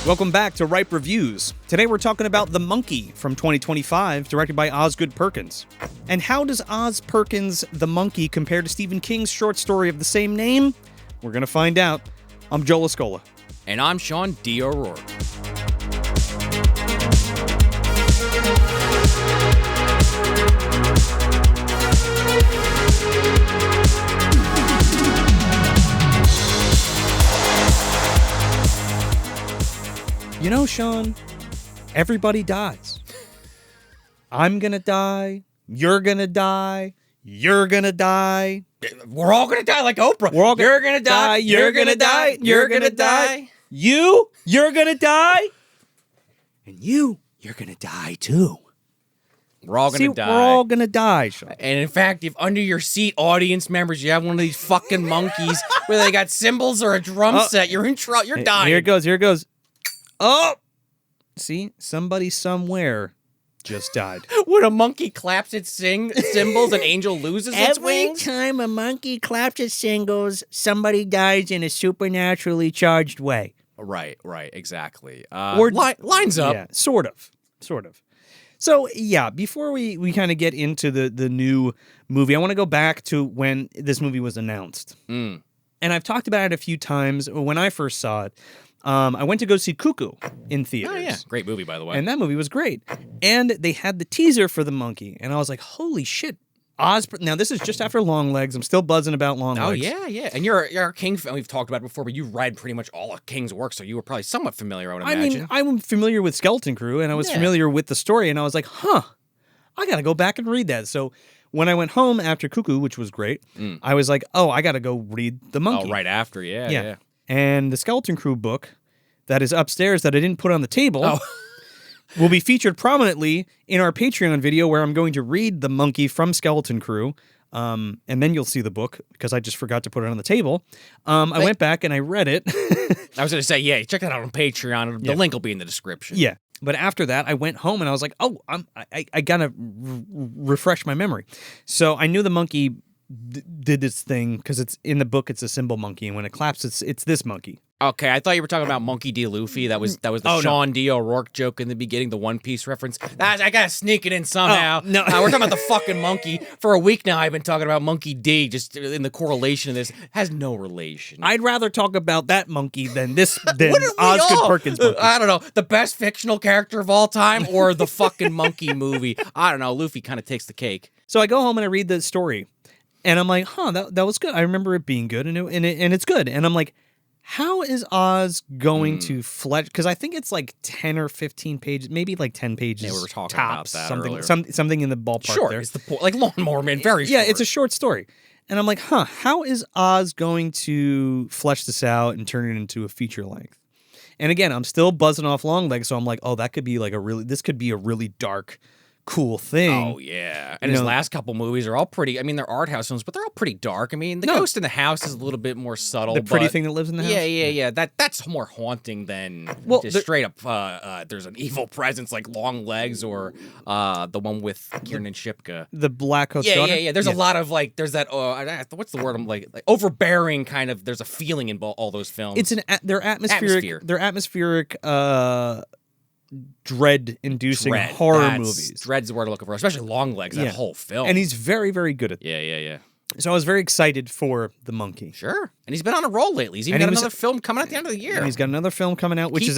Welcome back to Ripe Reviews. Today we're talking about The Monkey from 2025, directed by Osgood Perkins. And how does Oz Perkins' The Monkey compare to Stephen King's short story of the same name? We're going to find out. I'm Joel Escola. And I'm Sean D. O'Rourke. You know, Sean, everybody dies. I'm gonna die. You're gonna die. You're gonna die. We're all gonna die like Oprah. You're gonna die. You're gonna die. You're gonna die. You're gonna die. And you're gonna die too. We're all gonna die. We're all gonna die, Sean. And in fact, if under your seat audience members you have one of these fucking monkeys where they got cymbals or a drum set, you're in trouble. You're dying. Here it goes. Oh! See? Somebody somewhere just died. When a monkey claps its cymbals, an angel loses its wings? Every time a monkey claps its cymbals, somebody dies in a supernaturally charged way. Right, exactly. Or lines up. Yeah, sort of. So, yeah, before we kind of get into the new movie, I want to go back to when this movie was announced. And I've talked about it a few times. When I first saw it, I went to go see Cuckoo in theaters. Oh, yeah. Great movie, by the way. And that movie was great. And they had the teaser for the monkey. And I was like, holy shit. Now, this is just after Longlegs. I'm still buzzing about Longlegs. Oh, yeah. And you're a King fan. We've talked about it before, but you read pretty much all of King's work, so you were probably somewhat familiar, I would imagine. I mean, I'm familiar with Skeleton Crew, and I was familiar with the story, and I was like, I got to go back and read that. So when I went home after Cuckoo, which was great, I was like, I got to go read The Monkey. Oh, right after, yeah. And the Skeleton Crew book that is upstairs that I didn't put on the table will be featured prominently in our Patreon video where I'm going to read The Monkey from Skeleton Crew. And then you'll see the book because I just forgot to put it on the table. I went back and I read it. I was going to say, check that out on Patreon. The link will be in the description. Yeah. But after that, I went home and I was like, I got to refresh my memory. So I knew The Monkey did this thing because it's in the book. It's a cymbal monkey, and when it claps, it's this monkey. Okay, I thought you were talking about Monkey D. Luffy. That was the Sean D. O'Rourke joke in the beginning, the One Piece reference. I gotta sneak it in somehow. No, we're talking about the fucking monkey. For a week now, I've been talking about Monkey D. Just in the correlation of this has no relation. I'd rather talk about that monkey than Osgood Perkins monkey. I don't know, the best fictional character of all time or the fucking monkey movie. I don't know. Luffy kind of takes the cake. So I go home and I read the story, and I'm like, that was good. I remember it being good, and it's good. And I'm like, how is Oz going to flesh? Because I think it's like 10 or 15 pages, maybe like 10 pages. Yeah, we were talking tops, about that earlier. Something in the ballpark. Short there. is the point. Like Lawnmower Man, very short. Yeah, it's a short story. And I'm like, how is Oz going to flesh this out and turn it into a feature length? And again, I'm still buzzing off Longlegs, so I'm like, that could be this could be a really dark, cool thing. Oh, yeah. And his last couple movies are all pretty, I mean, they're art house films, but they're all pretty dark. I mean, The Ghost in the House is a little bit more subtle. The pretty thing that lives in the house? Yeah. That's more haunting than just straight up, there's an evil presence like Longlegs or the one with Kiernan Shipka. The Black Coat's daughter? Yeah. There's a lot of there's that, what's the word? I'm like overbearing kind of, there's a feeling in all those films. It's they're atmospheric. They're atmospheric, dread-inducing horror movies. Dread's the word I'm looking for, especially Longlegs, that whole film. And he's very, very good at that. Yeah. So I was very excited for The Monkey. Sure. And he's been on a roll lately. He's even got another film coming at the end of the year. And he's got another film coming out, which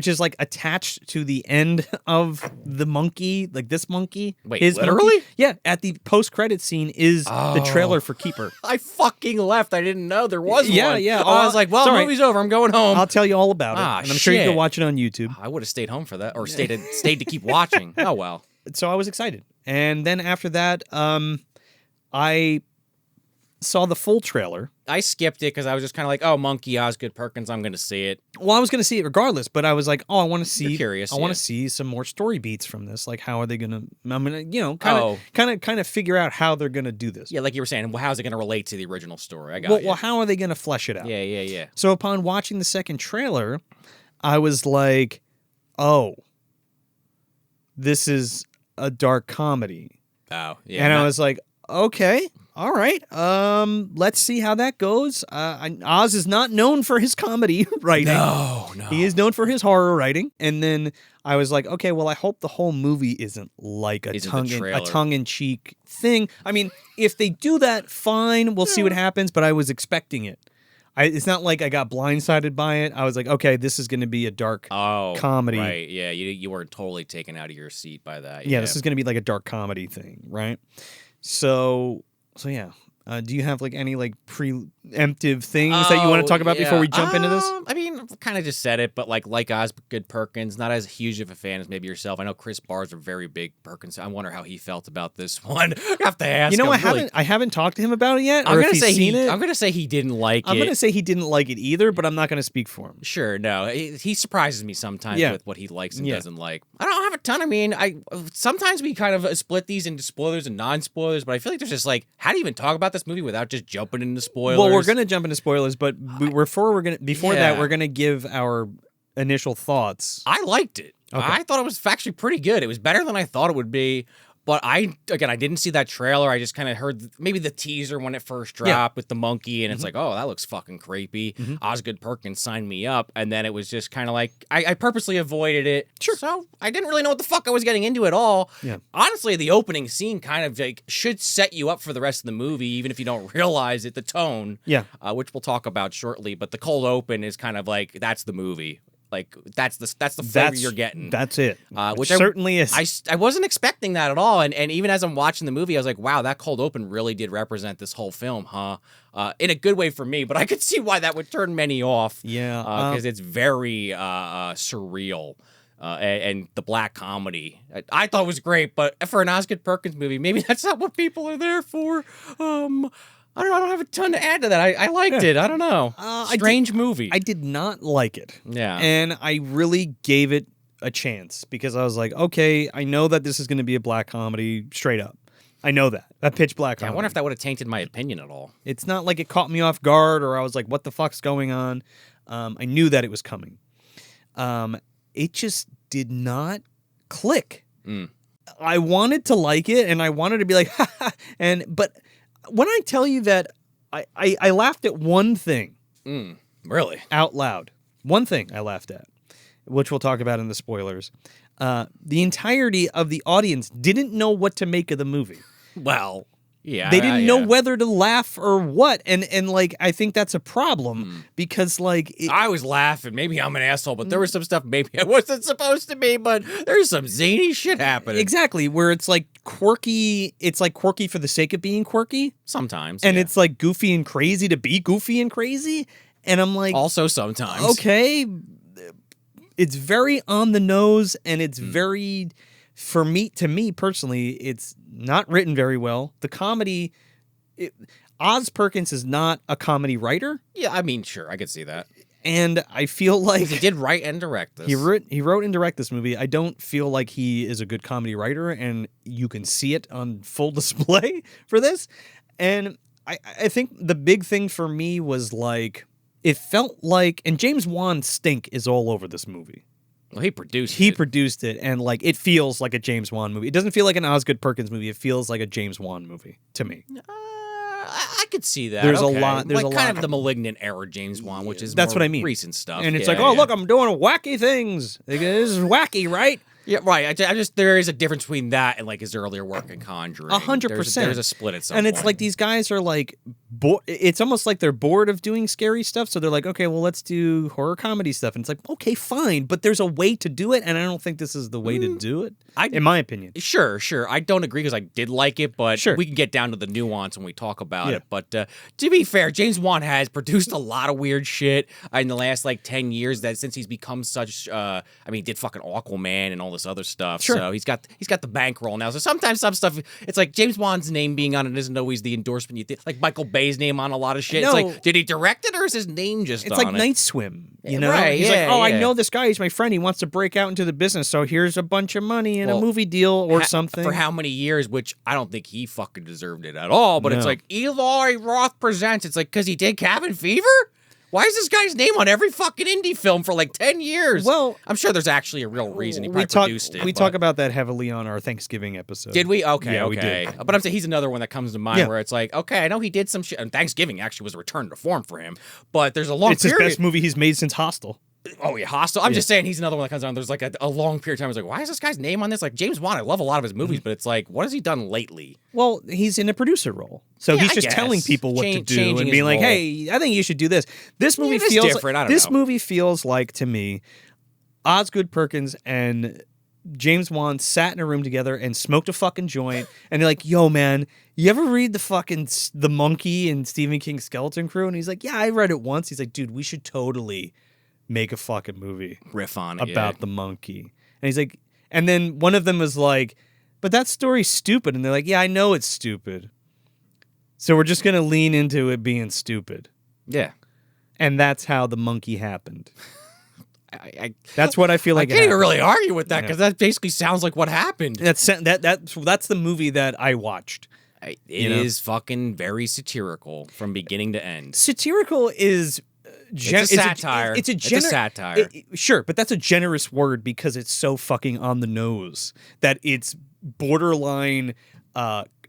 is like attached to the end of The Monkey, like this monkey. Wait, his literally? Monkey. Yeah, at the post-credit scene is the trailer for Keeper. I fucking left. I didn't know there was one. Yeah. I was like, the movie's over. I'm going home. I'll tell you all about it. And I'm sure you can watch it on YouTube. I would have stayed home for that, or stayed to keep watching. Oh, well. So I was excited. And then after that, I saw the full trailer. I skipped it because I was just kind of like, Monkey, Osgood Perkins, I'm going to see it. Well, I was going to see it regardless, but I was like, I want to see. You're curious. I want to see some more story beats from this. Like, how are they going to? I'm going to, kind of figure out how they're going to do this. Yeah, like you were saying, how's it going to relate to the original story? I got you. Well, how are they going to flesh it out? Yeah. So upon watching the second trailer, I was like, this is a dark comedy. Oh, yeah. And I was like, okay, All right. Let's see how that goes. Oz is not known for his comedy writing. No. He is known for his horror writing. And then I was like, okay, well, I hope the whole movie isn't like a tongue-in-cheek thing. I mean, if they do that, fine. We'll see what happens. But I was expecting it. It's not like I got blindsided by it. I was like, okay, this is going to be a dark comedy. Right, yeah. You weren't totally taken out of your seat by that. Yeah, this is going to be like a dark comedy thing, right? So yeah. Do you have like any like preemptive things that you want to talk about before we jump into this? I mean, kind of just said it, but like Osgood Perkins, not as huge of a fan as maybe yourself. I know Chris Barr's a very big Perkins. I wonder how he felt about this one. I have to ask. You know, him. I haven't talked to him about it yet. I'm gonna say he didn't like it. I'm gonna say he didn't like it either, but I'm not gonna speak for him. Sure, no, he surprises me sometimes with what he likes and doesn't like. I don't have a ton. I mean, sometimes we kind of split these into spoilers and non-spoilers, but I feel like there's just like, how do you even talk about this movie without just jumping into spoilers? Well, we're gonna jump into spoilers, but before that, we're gonna give our initial thoughts. I liked it. Okay. I thought it was actually pretty good. It was better than I thought it would be. But I didn't see that trailer. I just kind of heard maybe the teaser when it first dropped with the monkey, and it's like, oh, that looks fucking creepy. Osgood Perkins signed me up, and then it was just kind of like, I purposely avoided it. Sure. So I didn't really know what the fuck I was getting into at all. Yeah. Honestly, the opening scene kind of like should set you up for the rest of the movie, even if you don't realize it, the tone. Yeah. Which we'll talk about shortly. But the cold open is kind of like, that's the movie. Like that's the flavor you're getting. That's it. Which certainly is. I wasn't expecting that at all, and even as I'm watching the movie, I was like, wow, that cold open really did represent this whole film, huh? In a good way for me, but I could see why that would turn many off. Yeah, because it's very surreal. And the black comedy, I thought was great, but for an Osgood Perkins movie, maybe that's not what people are there for. I don't have a ton to add to that. I liked it. I don't know. Strange movie. I did not like it. Yeah. And I really gave it a chance because I was like, okay, I know that this is going to be a black comedy straight up. I know that. A pitch black comedy. I wonder if that would have tainted my opinion at all. It's not like it caught me off guard or I was like, what the fuck's going on? I knew that it was coming. It just did not click. I wanted to like it and I wanted to be like, ha ha. But when I tell you that I laughed at one thing. Really? Out loud. One thing I laughed at, which we'll talk about in the spoilers. The entirety of the audience didn't know what to make of the movie. Well, yeah. They didn't know whether to laugh or what. And like, I think that's a problem because like... I was laughing. Maybe I'm an asshole, but there was some stuff maybe I wasn't supposed to be, but there's some zany shit happening. Exactly. Where it's like quirky. It's like quirky for the sake of being quirky. Sometimes. And it's like goofy and crazy to be goofy and crazy. And I'm like... Also sometimes. Okay. It's very on the nose and it's very... To me personally, it's not written very well. The comedy, Oz Perkins is not a comedy writer. Yeah, I mean, sure, I could see that. And I feel like he did write and direct this. He wrote and directed this movie. I don't feel like he is a good comedy writer, and you can see it on full display for this. And I think the big thing for me was like it felt like, and James Wan's stink is all over this movie. Well, he produced it, and like it feels like a James Wan movie. It doesn't feel like an Osgood Perkins movie. It feels like a James Wan movie to me. I could see that. There's a lot. There's like a kind lot of the Malignant era James Wan, which is that's more what I mean. Recent stuff. And it's like, oh look, I'm doing wacky things. Like, this is wacky, right? Yeah, right. I just there is a difference between that and like his earlier work in Conjuring. 100%. There's a split at some point. And point. it's like these guys are like, it's almost like they're bored of doing scary stuff. So they're like, okay, well, let's do horror comedy stuff. And it's like, okay, fine, but there's a way to do it, and I don't think this is the way to do it. In my opinion. Sure. I don't agree because I did like it, but we can get down to the nuance when we talk about it. But to be fair, James Wan has produced a lot of weird shit in the last like 10 years. That since he's become such, he did fucking Aquaman and all this other stuff. Sure. So he's got the bankroll now. So sometimes some stuff, it's like James Wan's name being on it isn't always the endorsement you think. Like Michael Bay's name on a lot of shit. No. It's like, did he direct it or is his name just on it? It's like Night Swim, you know? Right, he's like, I know this guy. He's my friend. He wants to break out into the business. So here's a bunch of money and a movie deal or something. For how many years, which I don't think he fucking deserved it at all. But it's like, Eli Roth presents. It's like, because he did Cabin Fever? Why is this guy's name on every fucking indie film for like 10 years? Well, I'm sure there's actually a real reason he probably produced it. We talk about that heavily on our Thanksgiving episode. Did we? Okay, yeah, okay. We did. But I'm saying he's another one that comes to mind where it's like, okay, I know he did some shit. And Thanksgiving actually was a return to form for him. But there's a long period. It's his best movie he's made since Hostel. Oh, yeah, Hostel. I'm just saying he's another one that comes on. There's like a long period of time. I was like, why is this guy's name on this? Like, James Wan, I love a lot of his movies, but it's like, what has he done lately? Well, he's in a producer role. So he's just telling people what to do and being like, hey, I think you should do this. This movie feels different. I don't know. Movie feels like, to me, Osgood Perkins and James Wan sat in a room together and smoked a fucking joint. And they're like, yo, man, you ever read The Monkey in Stephen King's Skeleton Crew? And he's like, yeah, I read it once. He's like, dude, we should totally make a fucking movie riff on it about the monkey. And he's like, and then one of them was like, but that story's stupid. And they're like, yeah, I know it's stupid. So we're just going to lean into it being stupid. Yeah. And that's how The Monkey happened. That's what I feel like. I can't even really argue with that because that basically sounds like what happened. That's the movie that I watched. It is fucking very satirical from beginning to end. Satirical is... It's a satire. It's a satire. Sure, but that's a generous word because it's so fucking on the nose that it's borderline.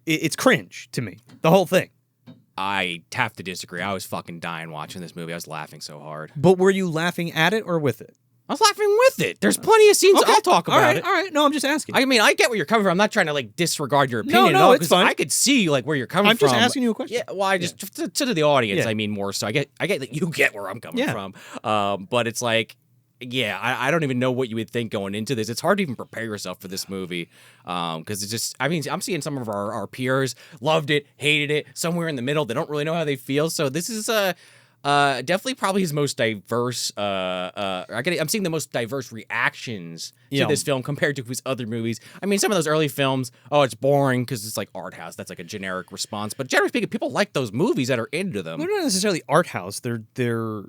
It's cringe to me. The whole thing. I have to disagree. I was fucking dying watching this movie. I was laughing so hard. But were you laughing at it or with it? I was laughing with it. There's plenty of scenes. I'll talk about it. All right. No, I'm just asking. I mean, I get where you're coming from. I'm not trying to like disregard your opinion. No, it's fine. I could see like where you're coming from. I'm just asking you a question. Yeah. Well, I just to the audience. I mean, more so. I get that you get where I'm coming from. But it's like, yeah, I don't even know what you would think going into this. It's hard to even prepare yourself for this movie because it's just. I mean, I'm seeing some of our peers loved it, hated it, somewhere in the middle. They don't really know how they feel. So this is definitely probably his most diverse. I'm seeing the most diverse reactions to this film compared to his other movies. I mean, some of those early films, it's boring because it's like art house. That's like a generic response. But generally speaking, people like those movies that are into them. They're not necessarily art house. They're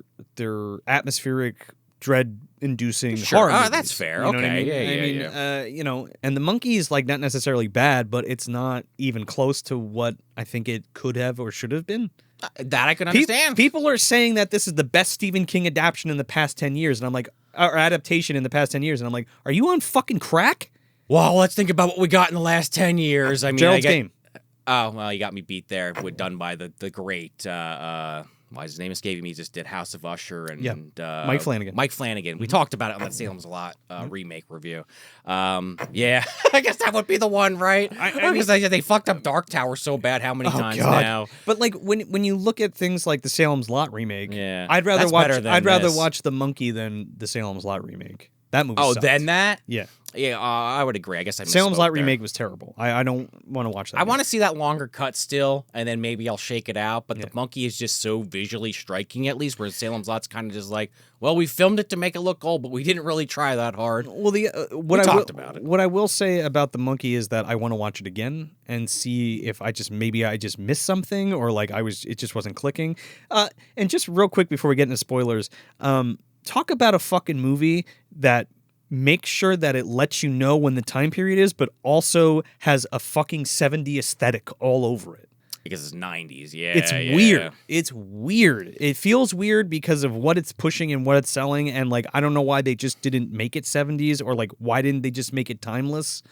atmospheric, dread-inducing horror movies. That's fair. You know okay. I mean, and The Monkey is like not necessarily bad, but it's not even close to what I think it could have or should have been. That I can understand. People are saying that this is the best Stephen King adaptation in the past 10 years, and I'm like, or adaptation in the past 10 years, and I'm like, are you on fucking crack? Well, let's think about what we got in the last 10 years. I mean, Gerald's Game. Oh, well, you got me beat there. Done by the great. Why is his name escaping me? He just did House of Usher and Mike Flanagan. Mike Flanagan. We talked about it on that Salem's Lot remake review. Yeah, I guess that would be the one, right? Because they fucked up Dark Tower so bad. How many times now? But like when you look at things like the Salem's Lot remake, I'd rather watch The Monkey than the Salem's Lot remake. That movie. Oh, then that? Yeah. Yeah, I would agree. I guess Salem's Lot remake was terrible. I don't want to watch that. I want to see that longer cut still, and then maybe I'll shake it out. But The Monkey is just so visually striking, at least, where Salem's Lot's kind of just like, well, we filmed it to make it look old, but we didn't really try that hard. Well, talked about it. What I will say about The Monkey is that I want to watch it again and see if I just missed something or like it just wasn't clicking. And just real quick before we get into spoilers, talk about a fucking movie that make sure that it lets you know when the time period is, but also has a fucking 70s aesthetic all over it. Because it's 90s, yeah. It's weird. It's weird. It feels weird because of what it's pushing and what it's selling, and like I don't know why they just didn't make it 70s, or like why didn't they just make it timeless?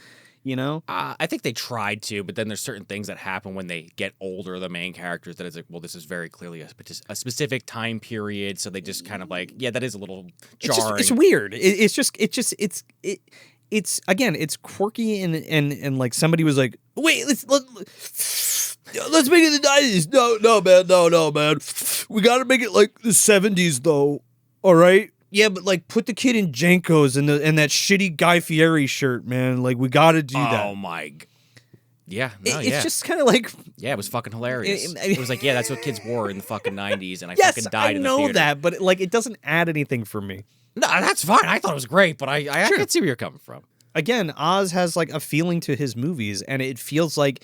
You know? I think they tried to, but then there's certain things that happen when they get older, the main characters, that it's like, well, this is very clearly a specific time period, so they just kind of like, that is a little jarring. It's weird. It's again, it's quirky and like somebody was like, wait, let's make it the 90s. No, man. We got to make it like the 70s though. All right? Yeah, but like put the kid in Jankos and that shitty Guy Fieri shirt, man. Like we got to do that. Oh my. Yeah, it's just kind of like it was fucking hilarious. It was like, that's what kids wore in the fucking 90s, and I fucking died in the theater. I know that, but like it doesn't add anything for me. No, that's fine. I thought it was great, but I can see where you're coming from. Again, Oz has like a feeling to his movies, and it feels like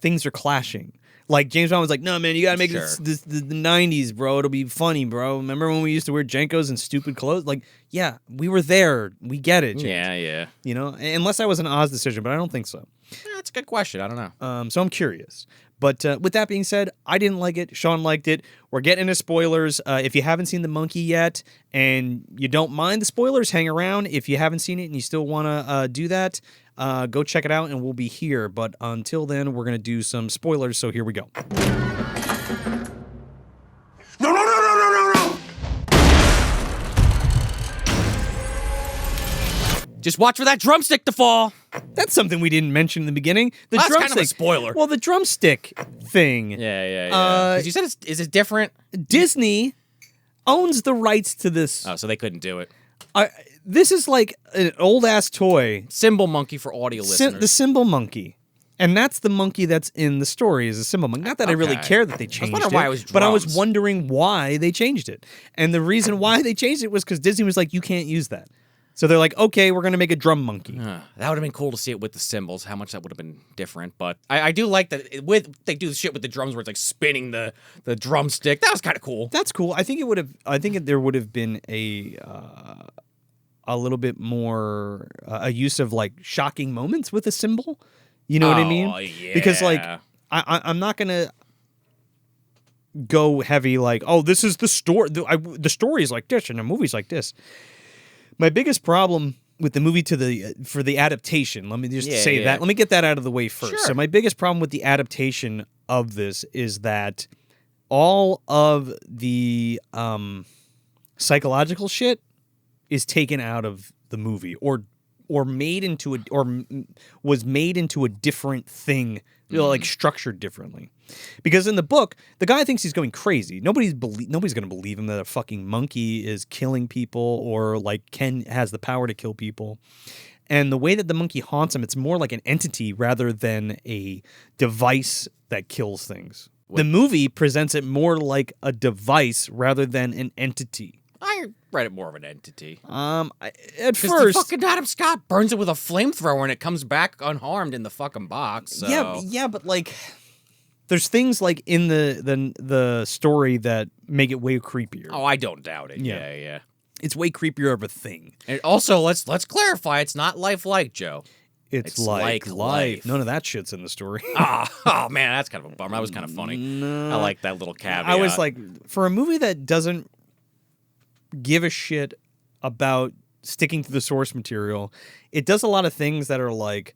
things are clashing. Like James Wan was like, no, man, you gotta make this the 90s, bro. It'll be funny, bro. Remember when we used to wear Jankos and stupid clothes? Like, yeah, we were there. We get it, James. Yeah. You know, unless that was an Oz decision, but I don't think so. That's a good question. I don't know. So I'm curious. But with that being said, I didn't like it. Sean liked it. We're getting into spoilers. If you haven't seen The Monkey yet and you don't mind the spoilers, hang around. If you haven't seen it and you still want to do that, go check it out and we'll be here. But until then, we're going to do some spoilers. So here we go. No, no, no, no, no, no, no! Just watch for that drumstick to fall. That's something we didn't mention in the beginning. That's kind of a spoiler. Well, the drumstick thing. Yeah. 'Cause you said is it different? Disney owns the rights to this. Oh, so they couldn't do it. This is like an old-ass toy. Cymbal monkey for audio listeners. The cymbal monkey. And that's the monkey that's in the story is a cymbal monkey. Not that I really care that they changed it. Why it was drums. But I was wondering why they changed it. And the reason why they changed it was because Disney was like, you can't use that. So they're like, okay, we're going to make a drum monkey. That would have been cool to see it with the cymbals. How much that would have been different. But I do like that they do the shit with the drums where it's like spinning the drumstick. That was kind of cool. That's cool. I think there would have been a little bit more a use of like shocking moments with a cymbal. You know what I mean? Yeah. Because like I'm not gonna go heavy like, oh, this is the story. The story is like this and the movie's like this. My biggest problem with the movie for the adaptation, let me just say that. Let me get that out of the way first. Sure. So my biggest problem with the adaptation of this is that all of the psychological shit is taken out of the movie or made into was made into a different thing, like structured differently. Because in the book, the guy thinks he's going crazy. Nobody's going to believe him that a fucking monkey is killing people or like has the power to kill people. And the way that the monkey haunts him, it's more like an entity rather than a device that kills things. The movie presents it more like a device rather than an entity. I read it more of an entity. At first, the fucking Adam Scott burns it with a flamethrower and it comes back unharmed in the fucking box. So. Yeah, but like, there's things like in the story that make it way creepier. Oh, I don't doubt it. Yeah. It's way creepier of a thing. And also, let's clarify, it's not lifelike, Joe. It's like life. None of that shit's in the story. Oh man, that's kind of a bummer. That was kind of funny. No. I like that little caveat. I was like, for a movie that doesn't give a shit about sticking to the source material, it does a lot of things that are like,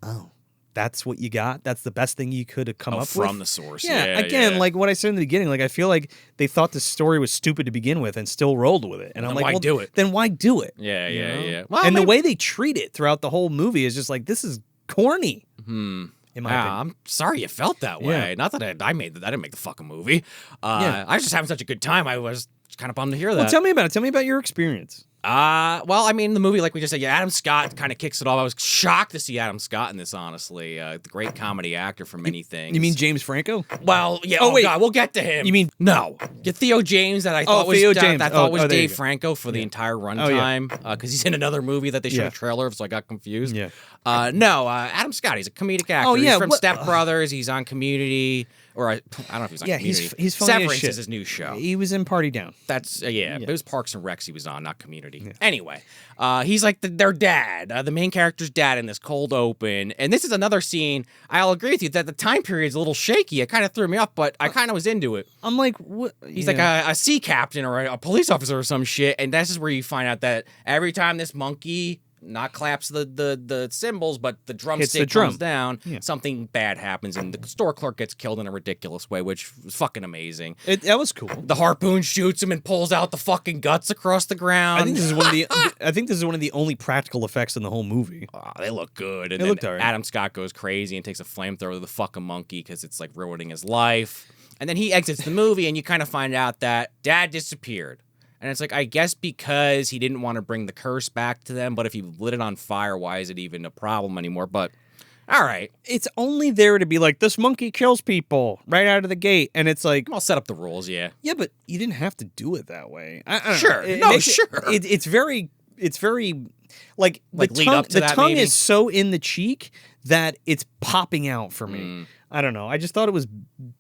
oh, that's what you got? That's the best thing you could have come up with? From the source. Yeah, again, like what I said in the beginning, like I feel like they thought the story was stupid to begin with and still rolled with it. And I'm like, why do it? Then why do it? Yeah. Well, and the way they treat it throughout the whole movie is just like, this is corny. In my opinion. I'm sorry you felt that way. Yeah. Not that I didn't make the fucking movie. I was just having such a good time. I was kind of bummed to hear that. Well, tell me about it. Tell me about your experience. Well, I mean, the movie, like we just said, Adam Scott kind of kicks it off. I was shocked to see Adam Scott in this, honestly. The great comedy actor for many things. You mean James Franco? Well, yeah. wait. God, we'll get to him. You mean no? Get Theo James that I thought was Theo James. Dave Franco for the entire runtime because he's in another movie that they showed a trailer of, so I got confused. Yeah. No, Adam Scott. He's a comedic actor. Oh, yeah. He's from Step Brothers. He's on Community. Or I don't know if he's on Community. He's funny as Severance shit. is his new show. He was in Party Down. That's it was Parks and Recs he was on, not Community. Yeah. Anyway, he's like their dad, the main character's dad in this cold open. And this is another scene. I'll agree with you that the time period's a little shaky. It kind of threw me off, but I kind of was into it. I'm like, what? He's like a sea captain or a police officer or some shit. And this is where you find out that every time this monkey not claps the cymbals, but the drumstick comes down, something bad happens, and the store clerk gets killed in a ridiculous way, which was fucking amazing. That was cool. The harpoon shoots him and pulls out the fucking guts across the ground. I think this is one of the only practical effects in the whole movie. They look good. And they looked all right. Adam Scott goes crazy and takes a flamethrower to the fucking monkey because it's like ruining his life. And then he exits the movie, and you kind of find out that dad disappeared. And it's like, I guess because he didn't want to bring the curse back to them, but if he lit it on fire, why is it even a problem anymore? But, all right. It's only there to be like, this monkey kills people right out of the gate. And it's like... I'll set up the rules, yeah. Yeah, but you didn't have to do it that way. Sure. It's very... Like lead up to the that, tongue maybe? is so in the cheek that it's popping out for me. I don't know. I just thought it was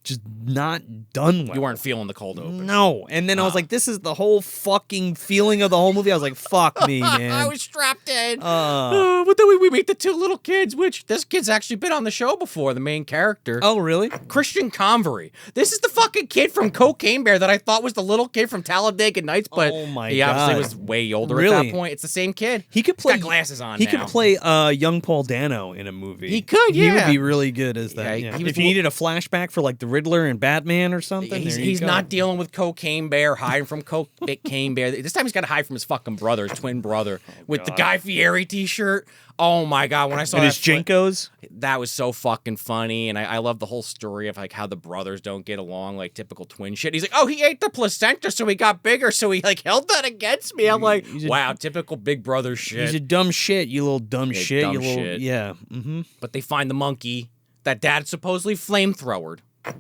just not done well. You weren't feeling the cold open. No. And then I was like, this is the whole fucking feeling of the whole movie. I was like, fuck me, man. I was strapped in. But then we meet the two little kids, which this kid's actually been on the show before, the main character. Oh, really? Christian Convery. This is the fucking kid from Cocaine Bear that I thought was the little kid from Talladega Nights, but he obviously was way older at that point. It's the same kid. He could play. He's got glasses on He now. could play young Paul Dano in a movie. He could, yeah. He would be really good as that. Yeah, Yeah. he was If you needed a flashback for like the Riddler and Batman or something, he's not dealing with Cocaine Bear, hiding from Cocaine Bear. This time he's got to hide from his fucking brother, his twin brother, with the Guy Fieri t-shirt. Oh my God, when I saw and that his Jinkos. That was so fucking funny, and I love the whole story of like how the brothers don't get along, like typical twin shit. He's like, oh, he ate the placenta, so he got bigger, so he like held that against me. I'm like, wow, typical big brother shit. He's a dumb shit, you little dumb shit. Dumb you little, shit. Yeah. Mm-hmm. But they find the monkey that dad supposedly flamethrowered,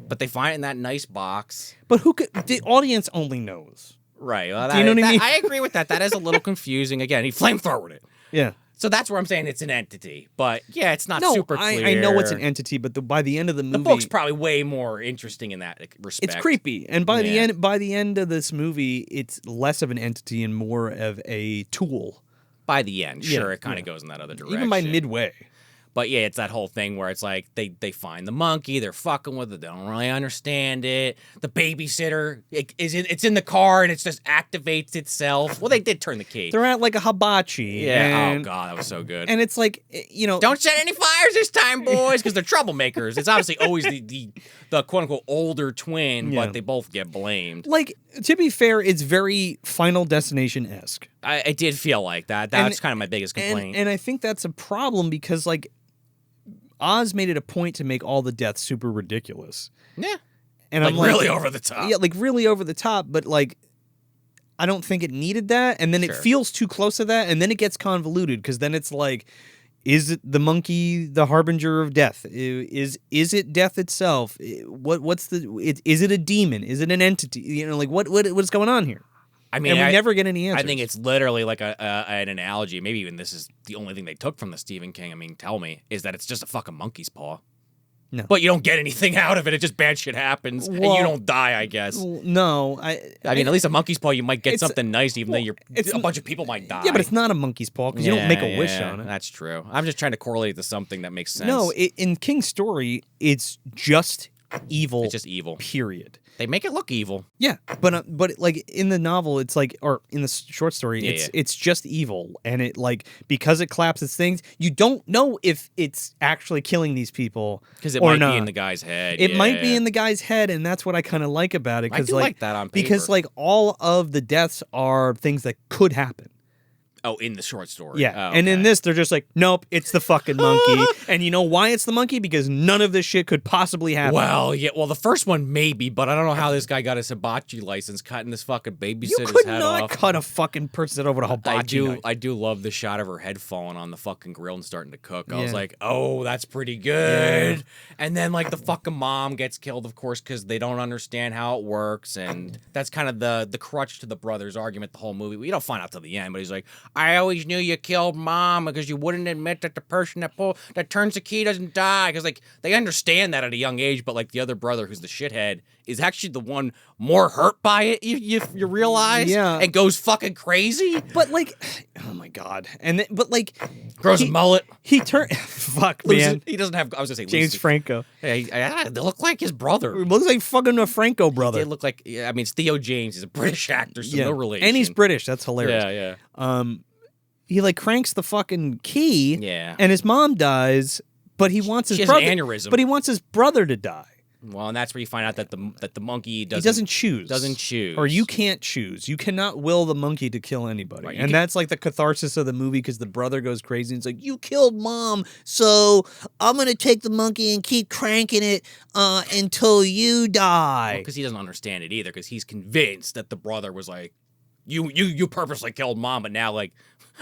but they find it in that nice box. But who could? The audience only knows. Right. Well, Do you know what I mean? I agree with that. That is a little confusing. Again, he flamethrowered it. Yeah. So that's where I'm saying it's an entity. But yeah, it's not super clear. I know it's an entity, but by the end of the movie, the book's probably way more interesting in that respect. It's creepy, and by the end of this movie, it's less of an entity and more of a tool. By the end, sure, it kind of goes in that other direction. Even by midway. But yeah, it's that whole thing where it's like they find the monkey, they're fucking with it, they don't really understand it. The babysitter, it's in the car and it just activates itself. Well, they did turn the key. They're at like a hibachi. Yeah. Oh God, that was so good. And it's like, don't set any fires this time, boys, because they're troublemakers. It's obviously always the quote unquote older twin, but they both get blamed. Like, to be fair, it's very Final Destination-esque. I did feel like that. That's kind of my biggest complaint. And I think that's a problem because like Oz made it a point to make all the deaths super ridiculous. Yeah. And like I'm like, really over the top. Yeah, like really over the top, but like I don't think it needed that. And then it feels too close to that, and then it gets convoluted because then it's like, is it the monkey the harbinger of death? Is it death itself? Is it a demon? Is it an entity? Like what's going on here? I mean, and we never get any answers. I think it's literally like an analogy. Maybe even this is the only thing they took from the Stephen King. I mean, tell me, is that it's just a fucking monkey's paw. No. But you don't get anything out of it. It just bad shit happens, and you don't die, I guess. No. I mean, at least a monkey's paw, you might get something nice, even though a bunch of people might die. Yeah, but it's not a monkey's paw because you don't make a wish on it. That's true. I'm just trying to correlate to something that makes sense. No, in King's story, it's just evil. It's just evil. Period. They make it look evil. Yeah, but like in the novel, it's like, or in the short story, it's just evil, and it like because it collapses things, you don't know if it's actually killing these people because it might be in the guy's head. It might be in the guy's head, and that's what I kind of like about it. I do like that on paper because like all of the deaths are things that could happen. Oh, in the short story. Yeah. Oh, okay. And in this, they're just like, nope, it's the fucking monkey. And you know why it's the monkey? Because none of this shit could possibly happen. Well, yeah. Well, the first one maybe, but I don't know how this guy got his hibachi license cutting this fucking babysitter's head off. You could not cut a fucking person over a hibachi. I do love the shot of her head falling on the fucking grill and starting to cook. I was like, oh, that's pretty good. Yeah. And then like the fucking mom gets killed, of course, because they don't understand how it works. And that's kind of the crutch to the brother's argument the whole movie. We don't find out till the end, but he's like, I always knew you killed mom because you wouldn't admit that the person that turns the key doesn't die. Because like they understand that at a young age, but like the other brother who's the shithead is actually the one more hurt by it. You realize, and goes fucking crazy. But like, oh my God, but like grows a mullet. He turned fuck man. He doesn't have. I was gonna say James Franco. Hey, they look like his brother. It looks like fucking a Franco brother. They look like. I mean, it's Theo James. He's a British actor, so no relation. And he's British. That's hilarious. Yeah. He like cranks the fucking key, and his mom dies, but he wants his brother. An aneurysm. But he wants his brother to die. Well, and that's where you find out that the monkey doesn't choose. Doesn't choose, or you can't choose. You cannot will the monkey to kill anybody, right, and that's like the catharsis of the movie because the brother goes crazy and it's like, you killed mom, so I'm gonna take the monkey and keep cranking it until you die. Because he doesn't understand it either. Because he's convinced that the brother was like, you purposely killed mom, but now like.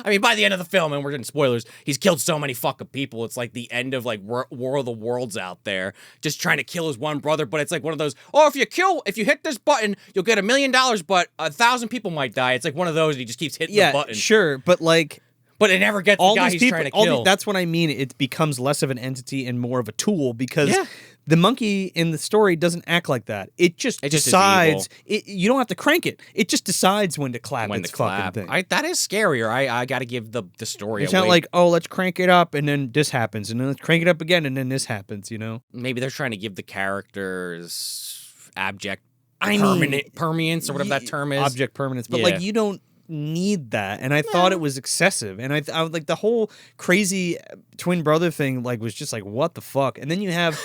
I mean, by the end of the film, and we're getting spoilers, he's killed so many fucking people. It's like the end of like War of the Worlds out there, just trying to kill his one brother. But it's like one of those, if you hit this button, you'll get $1 million, but 1,000 people might die. It's like one of those, and he just keeps hitting the button. Sure, but like, But it never gets the guy he's trying to kill. That's what I mean. It becomes less of an entity and more of a tool because Yeah. the monkey in the story doesn't act like that. It just decides. You don't have to crank it. It just decides when to clap its fucking thing. That is scarier. I got to give the story It's away. not like, oh, let's crank it up and then this happens, and then let's crank it up again and then this happens, you know? Maybe they're trying to give the characters abject permanence or whatever that term is. Object permanence. But like you don't need that, and I thought it was excessive, and I was like the whole crazy twin brother thing like was just like what the fuck, and then you have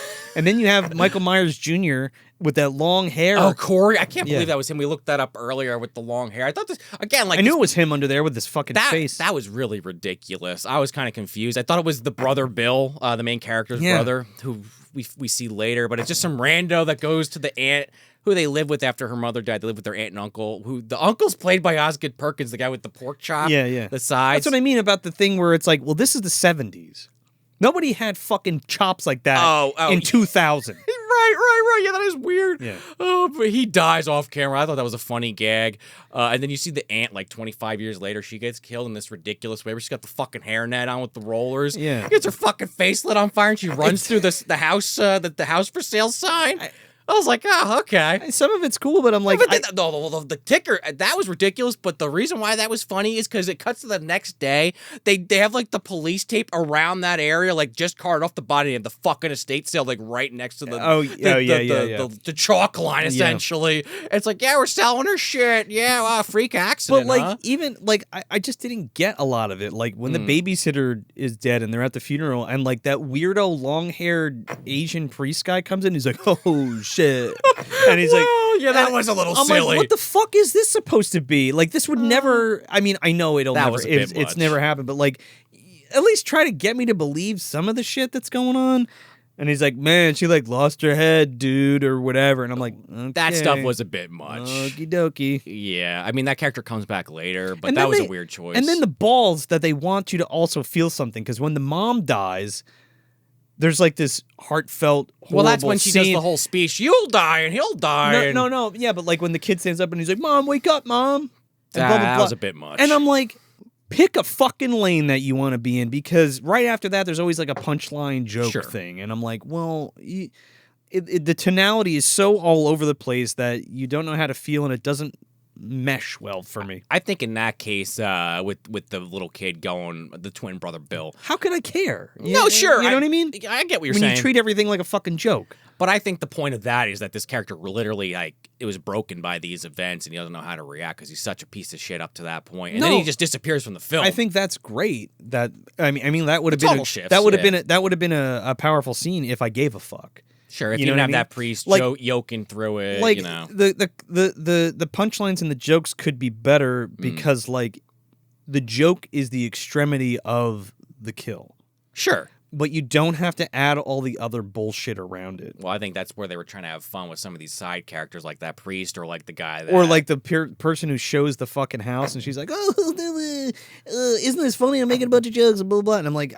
Michael Myers Jr. with that long hair. Oh, Corey! I can't believe that was him. We looked that up earlier with the long hair. I thought this again. Like I knew it was him under there with this fucking face. That was really ridiculous. I was kind of confused. I thought it was the brother Bill, the main character's brother, who we see later, but it's just some rando that goes to the aunt who they live with after her mother died. They live with their aunt and uncle, who the uncle's played by Osgood Perkins, the guy with the pork chop. Yeah. The sides. That's what I mean about the thing where it's like, well, this is the 70s. Nobody had fucking chops like that in 2000. Right. Yeah, that is weird. Yeah. Oh, but he dies off camera. I thought that was a funny gag. And then you see the aunt like 25 years later. She gets killed in this ridiculous way where she's got the fucking hairnet on with the rollers. Yeah. Gets her fucking face lit on fire and she runs through the house, the house for sale sign. I was like, oh, okay. Some of it's cool, but I'm like... the ticker, that was ridiculous, but the reason why that was funny is because it cuts to the next day. They have, like, the police tape around that area, like, just carted off the body and the fucking estate sale, like, right next to the... The chalk line, essentially. Yeah. It's like, yeah, we're selling her shit. Yeah, wow, freak accident, But, like, even, like, I just didn't get a lot of it. Like, when the babysitter is dead and they're at the funeral, and, like, that weirdo, long-haired Asian priest guy comes in, he's like, oh, shit. And he's like, yeah, that was a little I'm silly. Like, what the fuck is this supposed to be? Like, this would never. I mean, I know it's never happened, but like, at least try to get me to believe some of the shit that's going on. And he's like, man, she like lost her head, dude, or whatever. And I'm like, okay. That stuff was a bit much. Okie dokie. Yeah, I mean, that character comes back later, but that was a weird choice. And then the balls that they want you to also feel something, because when the mom dies, there's like this heartfelt, horrible well, that's when she does scene. the whole speech. You'll die and he'll die. No. Yeah, but like when the kid stands up and he's like, Mom, wake up, Mom. And that was a bit much. And I'm like, pick a fucking lane that you want to be in, because right after that, there's always like a punchline joke thing. And I'm like, well, the tonality is so all over the place that you don't know how to feel, and it doesn't mesh well for me. I think in that case, with the little kid going, the twin brother Bill. How could I care? No, sure. You know what I mean? I get what you're saying. saying. When you treat everything like a fucking joke. But I think the point of that is that this character literally, like, it was broken by these events, and he doesn't know how to react because he's such a piece of shit up to that point. And then he just disappears from the film. I think that's great. I mean that would have been that would have been a powerful scene if I gave a fuck. Sure, if you didn't have that priest yoking through it, like, you know. The punchlines and the jokes could be better because like the joke is the extremity of the kill. Sure. But you don't have to add all the other bullshit around it. Well, I think that's where they were trying to have fun with some of these side characters, like that priest or like the guy that... Or like the person who shows the fucking house and she's like, oh, isn't this funny? I'm making a bunch of jokes and blah, blah, blah. And I'm like,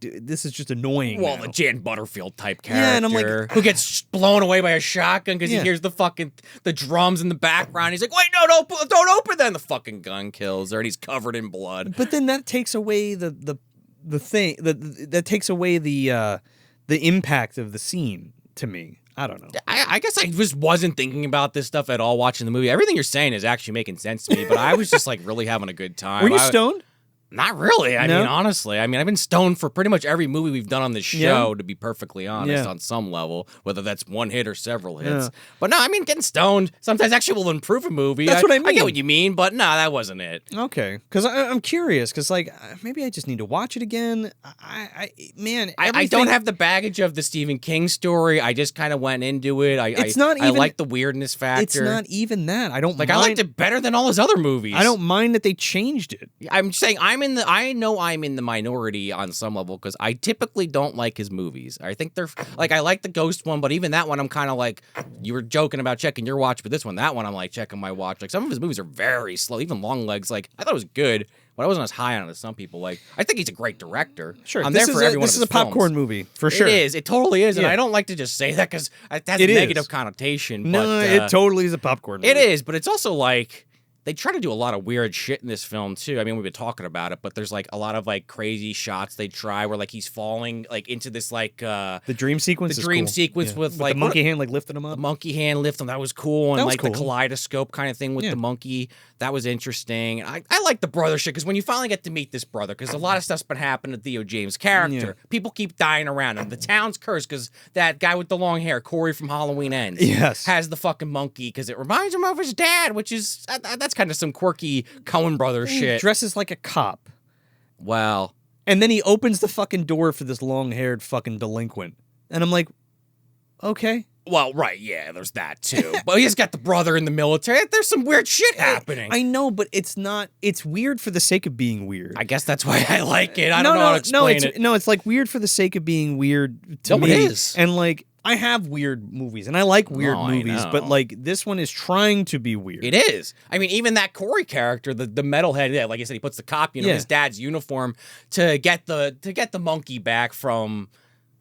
this is just annoying. Well, now. the Jan Butterfield type character. Yeah, and I'm like... who gets blown away by a shotgun because he hears the drums in the background. He's like, wait, no, don't open that. And the fucking gun kills her and he's covered in blood. But then that takes away the thing that takes away the impact of the scene to me. I don't know. I guess I just wasn't thinking about this stuff at all watching the movie. Everything you're saying is actually making sense to me, but I was just like really having a good time. Were you stoned? Not really. I mean, honestly. I mean, I've been stoned for pretty much every movie we've done on this show, to be perfectly honest, on some level, whether that's one hit or several hits. Yeah. But no, I mean, getting stoned sometimes actually will improve a movie. That's what I mean. I get what you mean, but no, that wasn't it. Okay. Because I'm curious, because like maybe I just need to watch it again. I don't have the baggage of the Stephen King story. I just kind of went into it. I like the weirdness factor. It's not even that. I don't like. mind. I liked it better than all his other movies. I don't mind that they changed it. I'm saying I know I'm in the minority on some level because I typically don't like his movies. I think they're like, I like the Ghost one, but even that one, I'm kind of like, you were joking about checking your watch, but that one, I'm like checking my watch. Like some of his movies are very slow, even Long Legs. Like I thought it was good, but I wasn't as high on it as some people. Like I think he's a great director. Sure, I'm there for every one of his This is a popcorn films. movie for sure. It is. It totally is, and I don't like to just say that because it has a negative connotation. No, but, it totally is a popcorn movie. It is, but it's also like, they try to do a lot of weird shit in this film too. I mean, we've been talking about it, but there's like a lot of like crazy shots they try where like he's falling like into this like the dream sequence. The dream sequence with like the monkey hand like lifting him up. The monkey hand lift him. That was cool. And like cool. the kaleidoscope kind of thing with the monkey. That was interesting. I like the brother shit because when you finally get to meet this brother, because a lot of stuff's been happening to Theo James' character. People keep dying around him. The town's cursed because that guy with the long hair, Corey from Halloween Ends, has the fucking monkey because it reminds him of his dad, which is that's kind of some quirky Coen Brothers shit. He dresses like a cop. Well. And then he opens the fucking door for this long-haired fucking delinquent. And I'm like, okay. Well, right, yeah, there's that too. But he's got the brother in the military. There's some weird shit happening. I know, but it's not. It's weird for the sake of being weird. I guess that's why I like it. I don't know how to explain it. No, it's like weird for the sake of being weird to me. It is. And like, I have weird movies, and I like weird movies, but like this one is trying to be weird. It is. I mean, even that Corey character, the metalhead, like I said, he puts the cop, his dad's uniform to get the monkey back from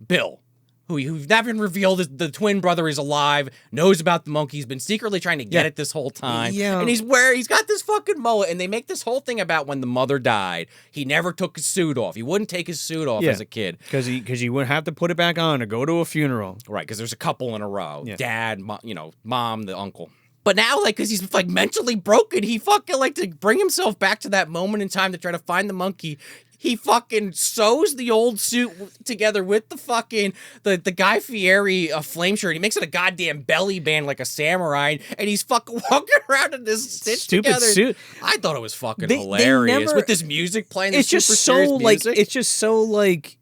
Bill. Who've never been revealed as the twin brother is alive, knows about the monkey, he's been secretly trying to get it this whole time. Yeah. And he's got this fucking mullet, and they make this whole thing about when the mother died, he never took his suit off. He wouldn't take his suit off as a kid. Because he wouldn't have to put it back on to go to a funeral. Right, because there's a couple in a row. Yeah. Dad, mom, the uncle. But now, like, because he's, like, mentally broken, he fucking, like, to bring himself back to that moment in time to try to find the monkey, he fucking sews the old suit together with the fucking, the Guy Fieri flame shirt. He makes it a goddamn belly band like a samurai, and he's fucking walking around in this stitched-together suit. I thought it was fucking hilarious. With this music playing, this super serious music. It's just so, like...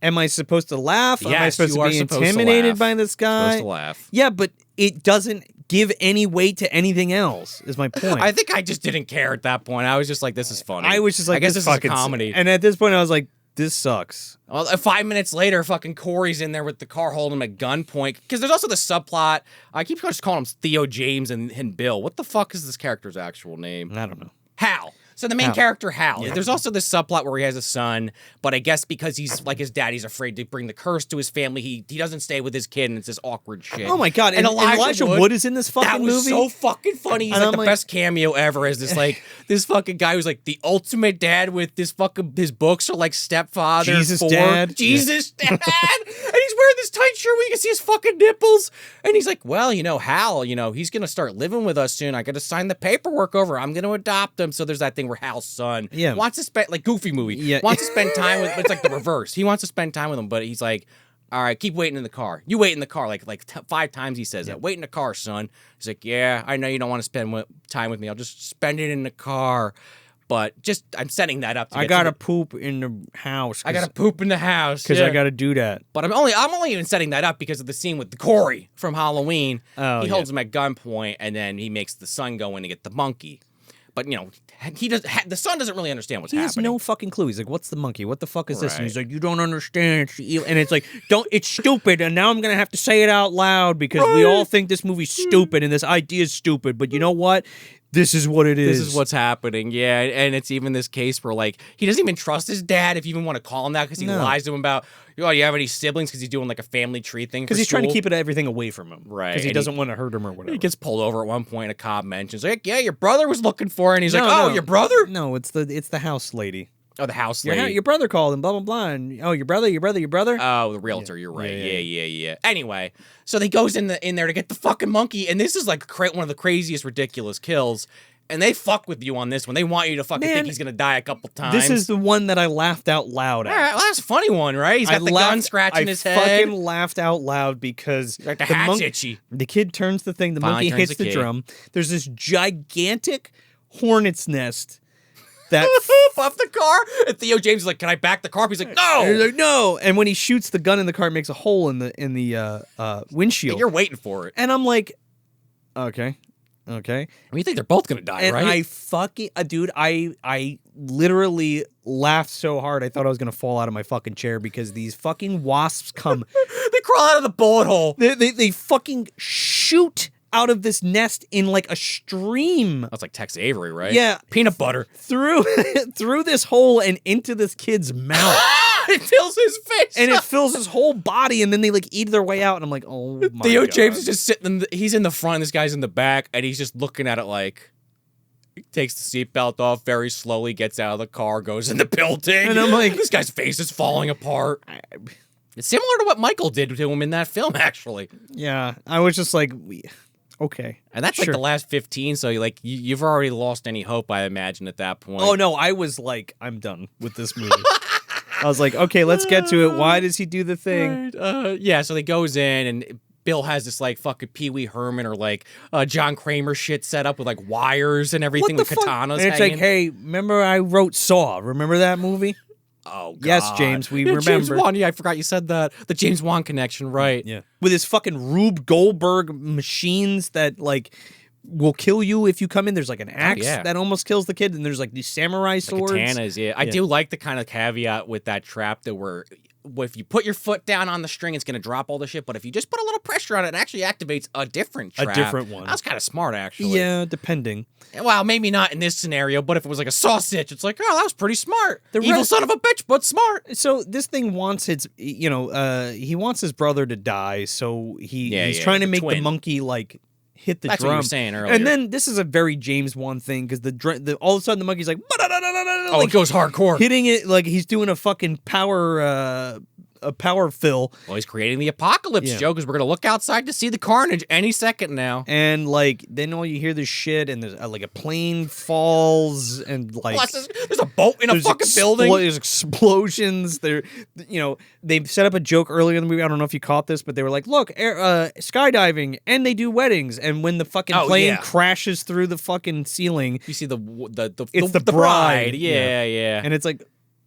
Am I supposed to laugh? Yes, am I supposed to be intimidated by this guy? Supposed to laugh. Yeah, but it doesn't give any weight to anything else, is my point. I think I just didn't care at that point. I was just like, this is funny. I was just like, I guess this is a comedy. And at this point, I was like, this sucks. Well, 5 minutes later, fucking Corey's in there with the car holding him at gunpoint. Because there's also the subplot. I keep just calling him Theo James and Bill. What the fuck is this character's actual name? I don't know. Hal. So the main character, Hal. Yeah. There's also this subplot where he has a son, but I guess because he's like his dad, he's afraid to bring the curse to his family. He doesn't stay with his kid, and it's this awkward shit. Oh my god! And Elijah Wood is in this fucking movie. That was so fucking funny. He's like the best cameo ever. As this like this fucking guy who's like the ultimate dad with this fucking his books are like stepfather, Jesus dad, and he's wearing this tight shirt where you can see his fucking nipples. And he's like, well, Hal, he's gonna start living with us soon. I got to sign the paperwork over. I'm gonna adopt him. So there's that thing where Hal's son wants to spend, like Goofy movie, wants to spend time with, but it's like the reverse. He wants to spend time with him, but he's like, all right, keep waiting in the car. You wait in the car. Like 5 times he says that. Wait in the car, son. He's like, yeah, I know you don't want to spend time with me. I'll just spend it in the car. But I'm setting that up. I gotta poop in the house. I gotta poop in the house because I gotta do that. But I'm only even setting that up because of the scene with the Corey from Halloween. He holds him at gunpoint, and then he makes the son go in to get the monkey. But the son doesn't really understand what's happening. He has no fucking clue. He's like, "What's the monkey? What the fuck is this?" And he's like, "You don't understand." And it's like, it's stupid. And now I'm gonna have to say it out loud because we all think this movie's stupid and this idea is stupid. But you know what? This is what it is. This is what's happening, yeah. And it's even this case where, like, he doesn't even trust his dad, if you even want to call him that, because he lies to him about, you have any siblings? Because he's doing, like, a family tree thing. Because he's trying to keep everything away from him. Right. Because he doesn't want to hurt him or whatever. He gets pulled over at one point, a cop mentions, like, yeah, your brother was looking for it. And he's like, your brother? No, it's the house lady. Oh, the house lady. Your brother called and blah, blah, blah. And, your brother? Oh, the realtor. You're right. Yeah. Anyway, so he goes in there to get the fucking monkey. And this is like one of the craziest, ridiculous kills. And they fuck with you on this one. They want you to fucking think he's going to die a couple times. This is the one that I laughed out loud at. All right, well, that's a funny one, right? He's got the gun scratching his head. I fucking laughed out loud because like the hat's itchy. The kid turns the thing. The monkey hits the drum. There's this gigantic hornet's nest that off the car. And Theo James is like, "Can I back the car?" He's like, "No." And he's like, "No." And when he shoots the gun in the car, it makes a hole in the windshield. And you're waiting for it. And I'm like, okay. I mean, you think they're both gonna die, and right? I fucking, dude, I literally laughed so hard I thought I was gonna fall out of my fucking chair because these fucking wasps come. They crawl out of the bullet hole. They fucking shoot out of this nest in like a stream. That's like Tex Avery, right? Yeah, peanut butter through this hole and into this kid's mouth. It fills his face. And it fills his whole body, and then they, like, eat their way out, and I'm like, oh, my Theo God. James is just sitting he's in the front, this guy's in the back, and he's just looking at it like, takes the seatbelt off very slowly, gets out of the car, goes in the building. And I'm like, this guy's face is falling apart. It's similar to what Michael did to him in that film, actually. Yeah, I was just like, okay. And that's like sure. the last 15, so you've already lost any hope, I imagine, at that point. Oh, no, I was like, I'm done with this movie. I was like, okay, let's get to it. Why does he do the thing? Right. Yeah, so he goes in, and Bill has this, like, fucking Pee Wee Herman or, like, John Kramer shit set up with, like, wires and everything with katanas And it's hanging. like, hey, remember I wrote Saw? Remember that movie? Oh, God. Yes, James, we remember. James Wan, yeah, I forgot you said that. The James Wan connection, right. Yeah. With his fucking Rube Goldberg machines that, like, will kill you if you come in. There's, like, an axe that almost kills the kid, and there's, like, these samurai swords. Katanas, yeah. I do like the kind of caveat with that trap that where if you put your foot down on the string, it's going to drop all the shit, but if you just put a little pressure on it, it actually activates a different trap. A different one. That's kind of smart, actually. Yeah, depending. Well, maybe not in this scenario, but if it was like a sausage, it's like, oh, that was pretty smart. The Evil son of a bitch, but smart. So this thing wants its, he wants his brother to die, so he's trying to make the monkey, like, hit the That's drum. what you were saying earlier. And then this is a very James Wan thing, because all of a sudden the monkey's like, oh, it goes hardcore. hitting it like he's doing a fucking power fill. Well, he's creating the apocalypse, Joe, because we're going to look outside to see the carnage any second now. And, like, then all you hear this shit, and there's, like, a plane falls, and, like... Plus, there's a boat in a fucking building. There's explosions. They've set up a joke earlier in the movie. I don't know if you caught this, but they were like, look, skydiving, and they do weddings. And when the fucking plane crashes through the fucking ceiling... You see the bride. Yeah. And it's like,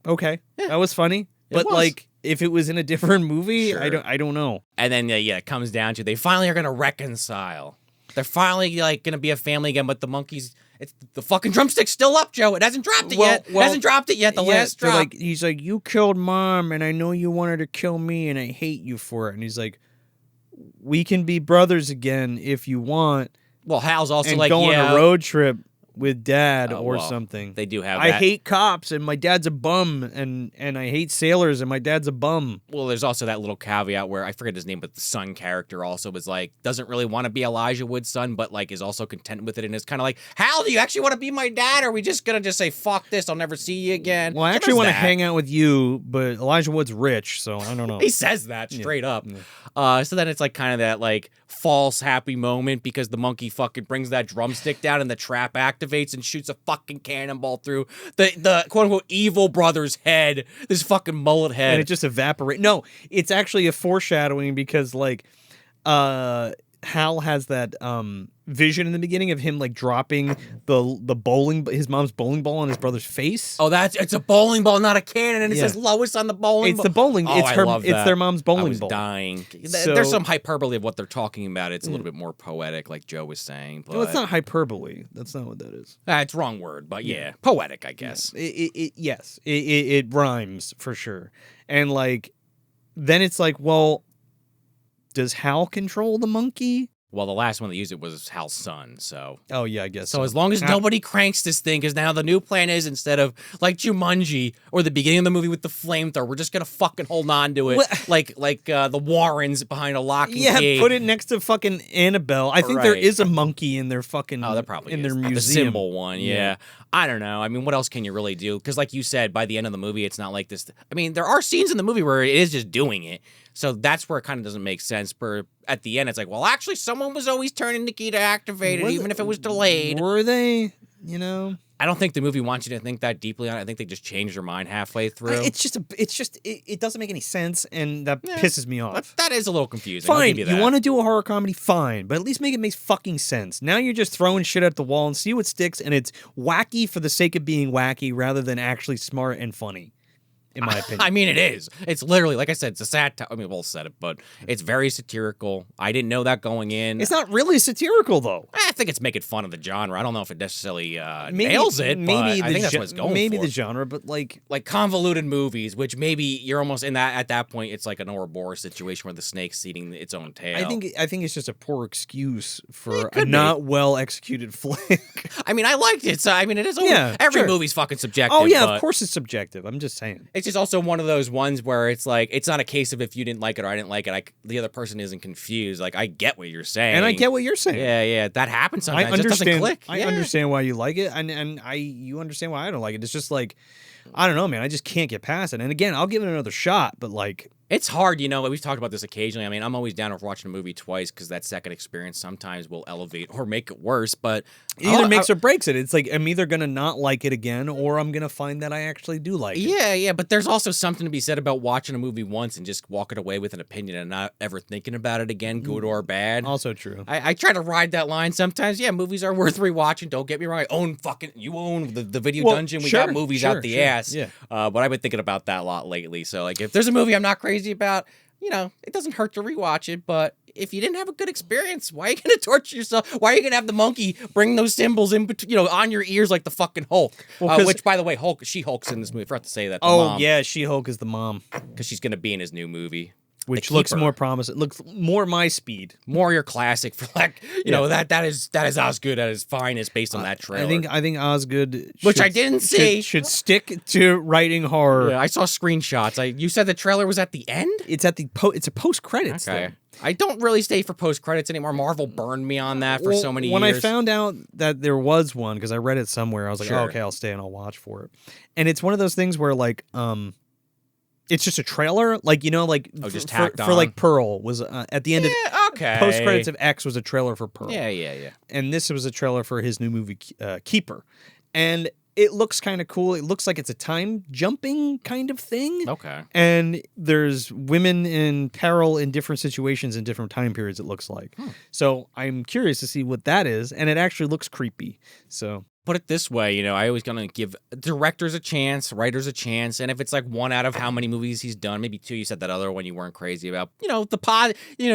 okay, that was funny. But, like... If it was in a different movie, sure. I don't know. And then it comes down to they finally are gonna reconcile. They're finally like gonna be a family again, but the monkey's the fucking drumstick's still up, Joe. It hasn't dropped it yet. It hasn't dropped it yet. The last drop. He's like, you killed Mom, and I know you wanted to kill me, and I hate you for it. And he's like, we can be brothers again if you want. Well, Hal's also and like, go on a road trip with Dad or something. They do have that. I hate cops, and my dad's a bum, and I hate sailors, and my dad's a bum. Well, there's also that little caveat where I forget his name, but the son character also was like, doesn't really want to be Elijah Wood's son, but like is also content with it, and is kind of like, Hal, do you actually want to be my dad, or are we just gonna just say, fuck this, I'll never see you again? Well, I actually want to hang out with you, but Elijah Wood's rich, so I don't know. He says that straight up. So then it's like kind of that like false happy moment because the monkey fucking brings that drumstick down and the trap activates and shoots a fucking cannonball through the quote unquote evil brother's head, this fucking mullet head. And it just evaporates. No, it's actually a foreshadowing because like Hal has that vision in the beginning of him like dropping his mom's bowling ball on his brother's face. Oh, it's a bowling ball, not a cannon, and it says Lois on the bowling ball. It's the bowling. Oh, It's their mom's bowling ball. I was dying. So, there's some hyperbole of what they're talking about. It's a little bit more poetic, like Joe was saying. But no, it's not hyperbole. That's not what that is. It's wrong word, but poetic, I guess. Yes, it rhymes for sure. And like, then it's like, well, does Hal control the monkey? Well, the last one that used it was Hal's son, so... Oh, yeah, I guess so. as long as nobody cranks this thing, because now the new plan is, instead of, like Jumanji, or the beginning of the movie with the flamethrower, we're just gonna fucking hold on to it, like the Warrens behind a lock and key. Yeah, put it next to fucking Annabelle. I think there is a monkey in their fucking... Oh, there probably in is. their museum. The symbol one, yeah. I don't know. I mean, what else can you really do? Because like you said, by the end of the movie, it's not like this... I mean, there are scenes in the movie where it is just doing it. So that's where it kind of doesn't make sense. But at the end, it's like, well, actually, someone was always turning the key to activate it, even if it was delayed. Were they? You know? I don't think the movie wants you to think that deeply on it. I think they just changed their mind halfway through. It doesn't make any sense, and that pisses me off. That is a little confusing. Fine, you want to do a horror comedy, fine, but at least make it make fucking sense. Now you're just throwing shit at the wall and see what sticks, and it's wacky for the sake of being wacky rather than actually smart and funny. In my opinion. I mean, it is. It's literally, like I said, it's a satire. I mean, we'll said it, but it's very satirical. I didn't know that going in. It's not really satirical, though. I think it's making fun of the genre. I don't know if it necessarily nails it, but I think that's what it's going for. Maybe the genre, but like convoluted movies, which maybe you're almost in that, at that point, it's like an Ouroboros situation where the snake's eating its own tail. I think it's just a poor excuse for a not well executed flick. I mean, I liked it. So, I mean, it is. Every movie's fucking subjective. Oh, yeah, of course it's subjective. I'm just saying. It's it's just also one of those ones where it's like, it's not a case of if you didn't like it or I didn't like it, the other person isn't confused. Like, I get what you're saying. And I get what you're saying. Yeah, that happens sometimes. It just doesn't click. I understand why you like it, and you understand why I don't like it. It's just like, I don't know, man. I just can't get past it. And again, I'll give it another shot, but like... It's hard, you know. We've talked about this occasionally. I mean, I'm always down for watching a movie twice because that second experience sometimes will elevate or make it worse. But it either makes or breaks it. It's like I'm either gonna not like it again, or I'm gonna find that I actually do like it. Yeah. But there's also something to be said about watching a movie once and just walking away with an opinion and not ever thinking about it again, good or bad. Also true. I try to ride that line sometimes. Yeah, movies are worth rewatching. Don't get me wrong. You own the video dungeon. We got movies out the ass. Yeah. But I've been thinking about that a lot lately. So like, if there's a movie I'm not crazy about, you know, it doesn't hurt to rewatch it, but if you didn't have a good experience, why are you going to torture yourself? Why are you going to have the monkey bring those symbols in between, you know, on your ears like the fucking Hulk? Which, by the way, She-Hulk's in this movie. I forgot to say that. Yeah, She-Hulk is the mom. Because she's going to be in his new movie. Which looks more promising. Looks more my speed. More your classic for like, you know, that is Osgood at his finest based on that trailer. I think Osgood, which I didn't see, should stick to writing horror. Yeah, I saw screenshots. You said the trailer was at the end? It's at the it's a post credits. Okay. I don't really stay for post credits anymore. Marvel burned me on that for so many years. When I found out that there was one, because I read it somewhere, I was like, oh, okay, I'll stay and I'll watch for it. And it's one of those things where like it's just a trailer, like, you know, like just for like Pearl was at the end of post credits of X was a trailer for Pearl. Yeah. And this was a trailer for his new movie Keeper, and it looks kind of cool. It looks like it's a time jumping kind of thing. Okay. And there's women in peril in different situations in different time periods. It looks like. So I'm curious to see what that is, and it actually looks creepy. So. Put it this way, you know, I always gonna give directors a chance, writers a chance, and if it's like one out of how many movies he's done, maybe two. You said that other one you weren't crazy about. You know,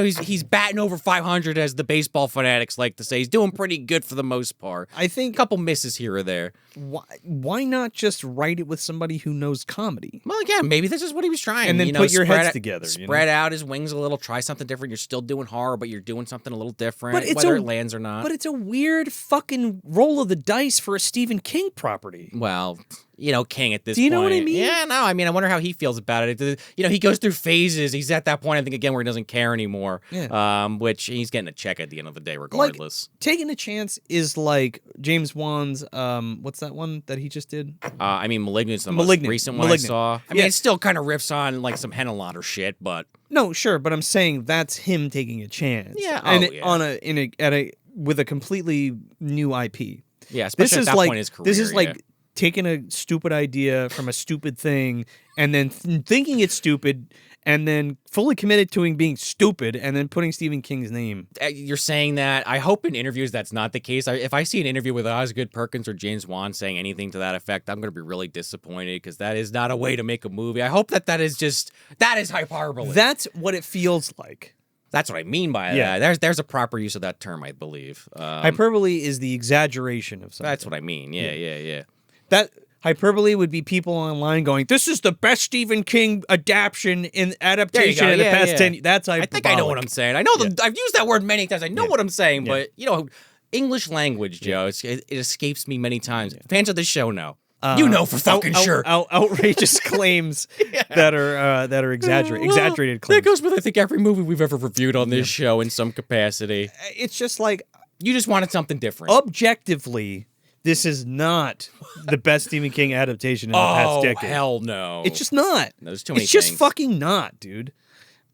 he's batting over 500 as the baseball fanatics like to say. He's doing pretty good for the most part. I think a couple misses here or there. Why not just write it with somebody who knows comedy? Well, again, maybe this is what he was trying. And then put your heads together. Spread out his wings a little. Try something different. You're still doing horror, but you're doing something a little different, whether it lands or not. But it's a weird fucking roll of the dice for a Stephen King property. Well, you know, King at this point. Do you know what I mean? Yeah, no, I mean, I wonder how he feels about it. You know, he goes through phases. He's at that point, I think, again, where he doesn't care anymore. Yeah. Which he's getting a check at the end of the day, regardless. Like, taking a chance is like James Wan's, what's that one that he just did? I mean, Malignant's the most recent one I saw. I mean, it still kind of riffs on like some Henenlotter shit, but... No, sure, but I'm saying that's him taking a chance. Yeah, and with a completely new IP. Yeah, especially at that point in his career. This is like taking a stupid idea from a stupid thing and then thinking it's stupid and then fully committed to it being stupid and then putting Stephen King's name. You're saying that. I hope in interviews that's not the case. If I see an interview with Osgood Perkins or James Wan saying anything to that effect, I'm going to be really disappointed because that is not a way to make a movie. I hope that is hyperbole. That's what it feels like. That's what I mean by that. There's a proper use of that term, I believe. Hyperbole is the exaggeration of something. That's what I mean. Yeah. That hyperbole would be people online going, "This is the best Stephen King adaptation in the past 10 years." That's hyperbolic. I think I know what I'm saying. I know I've used that word many times. I know what I'm saying, but you know, English language, Joe, it escapes me many times. Fans of this show know. You know for fucking sure. Outrageous claims that are exaggerated claims. That goes with, I think, every movie we've ever reviewed on this show in some capacity. It's just like... You just wanted something different. Objectively, this is not the best Stephen King adaptation in the past decade. Oh, hell no. It's just not. No, there's too many It's things. just fucking not, dude.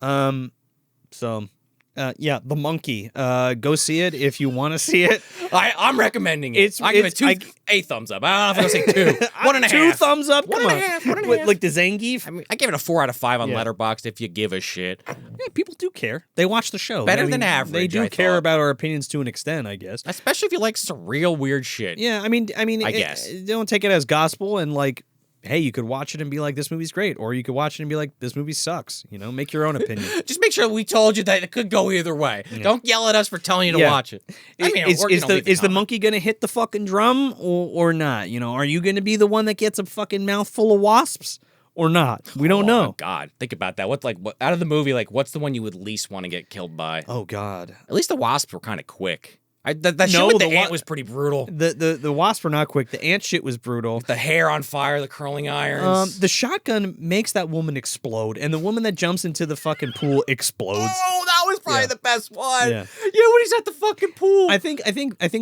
The Monkey. Go see it if you want to see it. I'm recommending it. I give it a thumbs up. I don't know if I'm going to say 2. 1.5. 2 thumbs up? Come on. 1.5. Like the Zangief? I mean, I gave it a 4 out of 5 on Letterboxd if you give a shit. Yeah, people do care. They watch the show. Better than average, They do care about our opinions to an extent, I guess. Especially if you like surreal, weird shit. Yeah, I mean, I guess. Don't take it as gospel and like, hey, you could watch it and be like, this movie's great. Or you could watch it and be like, this movie sucks. You know, make your own opinion. Just make sure we told you that it could go either way. Yeah. Don't yell at us for telling you to watch it. I mean, is the monkey going to hit the fucking drum or not? You know, are you going to be the one that gets a fucking mouthful of wasps or not? We don't know. God, think about that. What out of the movie, like, what's the one you would least want to get killed by? Oh, God. At least the wasps were kind of quick. That shit with the ant was pretty brutal. The wasp were not quick. The ant shit was brutal. The hair on fire, the curling irons. The shotgun makes that woman explode, and the woman that jumps into the fucking pool explodes. Oh, that was probably the best one. Yeah. When he's at the fucking pool. I think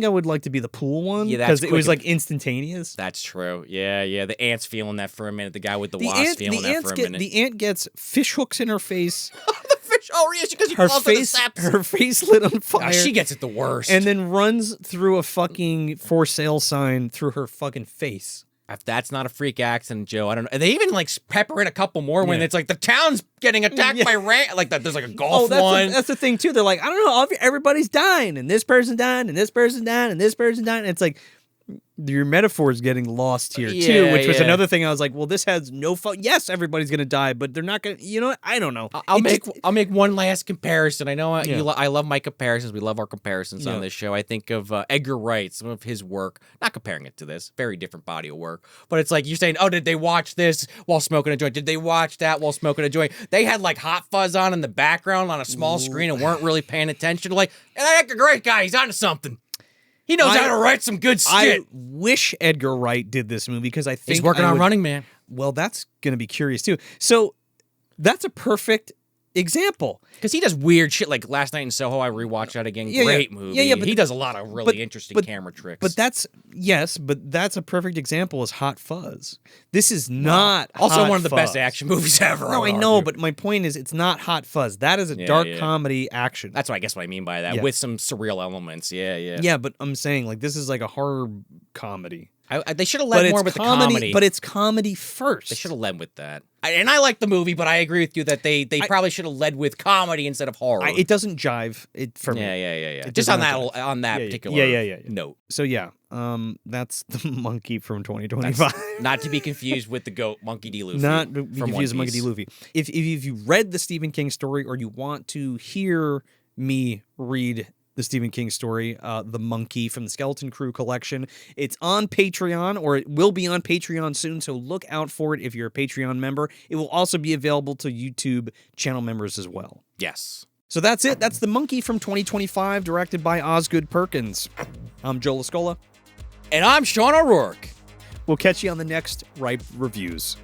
I would like to be the pool one. Yeah, that's because it was like instantaneous. That's true. Yeah. The ant's feeling that for a minute. The guy with the wasp feeling that for a minute. The ant gets fish hooks in her face. The fish. Oh, yeah, because her face lit on fire. She gets it the worst. And then runs through a fucking for sale sign through her fucking face. If that's not a freak accident, Joe, I don't know. And they even like pepper in a couple more when it's like the town's getting attacked by like that. There's like a golf one. That's the thing too. They're like, I don't know, everybody's dying, and this person dying, and this person dying, and this person dying. And it's like your metaphor is getting lost here too, which was another thing. I was like, well, this has no fun. Yes, everybody's gonna die, but they're not gonna. You know what? I don't know. I'll make one last comparison. I know I love my comparisons. We love our comparisons on this show. I think of Edgar Wright, some of his work. Not comparing it to this, very different body of work. But it's like you're saying, oh, did they watch this while smoking a joint? Did they watch that while smoking a joint? They had like Hot Fuzz on in the background on a small screen and weren't really paying attention. Like, and Edgar Wright guy, he's onto something. He knows how to write some good shit. I wish Edgar Wright did this movie because I think he's working on Running Man. Well, that's going to be curious too. So that's a perfect example. Because he does weird shit like Last Night in Soho. I rewatched that again. Great movie. Yeah, but he does a lot of really interesting camera tricks. But that's a perfect example is Hot Fuzz. This is not also Hot one of the Fuzz. best action movies ever. No, I know, but my point is it's not Hot Fuzz. That is a dark comedy action. That's what I mean by that, with some surreal elements. Yeah. Yeah, but I'm saying like this is like a horror comedy. They should have led more with the comedy. But it's comedy first. They should have led with that. And I like the movie, but I agree with you that they probably should have led with comedy instead of horror. It doesn't jive for me. Yeah. Just on that particular note. So that's the monkey from 2025. Not to be confused with the goat, Monkey D. Luffy. Not to be confused with Monkey D. Luffy. If you read the Stephen King story or you want to hear me read the Stephen King story, The Monkey from the Skeleton Crew collection. It's on Patreon, or it will be on Patreon soon, so look out for it if you're a Patreon member. It will also be available to YouTube channel members as well. Yes. So that's it. That's The Monkey from 2025, directed by Osgood Perkins. I'm Joe Lascola. And I'm Sean O'Rourke. We'll catch you on the next Ripe Reviews.